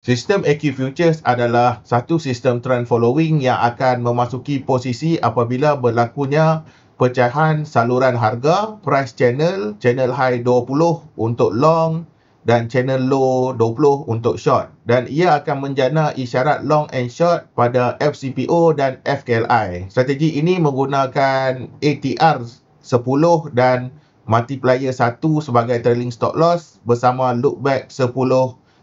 Sistem EQ Futures adalah satu sistem trend following yang akan memasuki posisi apabila berlakunya pecahan saluran harga, price channel, channel high 20 untuk long dan channel low 20 untuk short. Dan ia akan menjana isyarat long and short pada FCPO dan FKLI. Strategi ini menggunakan ATR 10 dan multiplier 1 sebagai trailing stop loss bersama look back 10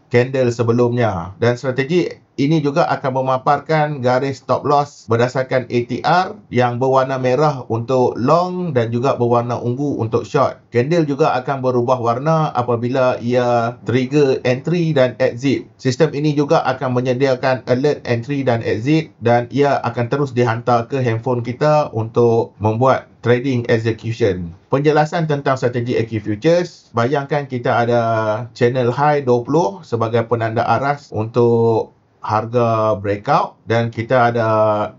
candle sebelumnya, dan strategi ini juga akan memaparkan garis stop loss berdasarkan ATR yang berwarna merah untuk long dan juga berwarna ungu untuk short. Candle juga akan berubah warna apabila ia trigger entry dan exit. Sistem ini juga akan menyediakan alert entry dan exit, dan ia akan terus dihantar ke handphone kita untuk membuat trading execution. Penjelasan tentang strategi EQ Futures, bayangkan kita ada channel high 20 sebagai penanda aras untuk harga breakout, dan kita ada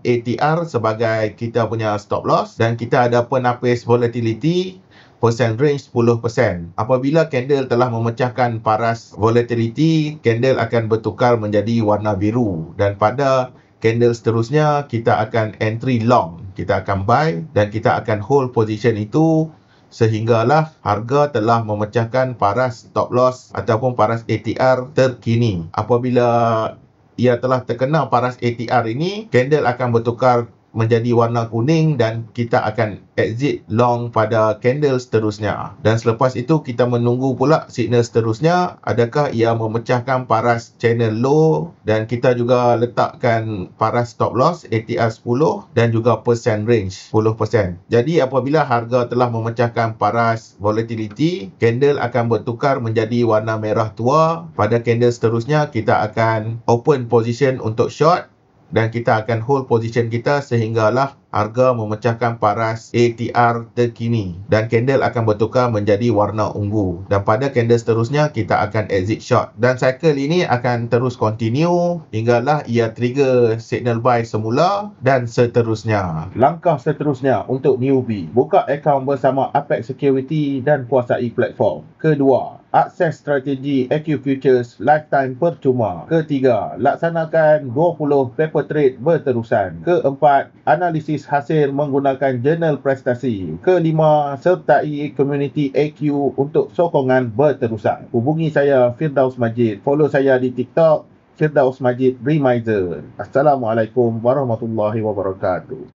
ATR sebagai kita punya stop loss, dan kita ada penapis volatility percent range 10%. Apabila candle telah memecahkan paras volatility, candle akan bertukar menjadi warna biru, dan pada candle seterusnya kita akan entry long, kita akan buy dan kita akan hold position itu sehinggalah harga telah memecahkan paras stop loss ataupun paras ATR terkini. Apabila ia telah terkena paras ATR ini, candle akan bertukar menjadi warna kuning dan kita akan exit long pada candle seterusnya. Dan selepas itu kita menunggu pula signal seterusnya, adakah ia memecahkan paras channel low, dan kita juga letakkan paras stop loss ATR 10 dan juga percent range 10%. Jadi apabila harga telah memecahkan paras volatility, candle akan bertukar menjadi warna merah tua. Pada candle seterusnya kita akan open position untuk short, dan kita akan hold position kita sehinggalah harga memecahkan paras ATR terkini, dan candle akan bertukar menjadi warna ungu, dan pada candle seterusnya kita akan exit short. Dan cycle ini akan terus continue hinggalah ia trigger signal buy semula dan seterusnya. Langkah seterusnya untuk newbie: buka akaun bersama Apex Security dan kuasai platform. Kedua, akses strategi EQ Futures lifetime percuma. Ketiga, laksanakan 20 paper trade berterusan. Keempat, analisis hasil menggunakan jurnal prestasi. Kelima, sertai community EQ untuk sokongan berterusan. Hubungi saya, Firdaus Majid. Follow saya di TikTok, Firdaus Majid Reminder. Assalamualaikum warahmatullahi wabarakatuh.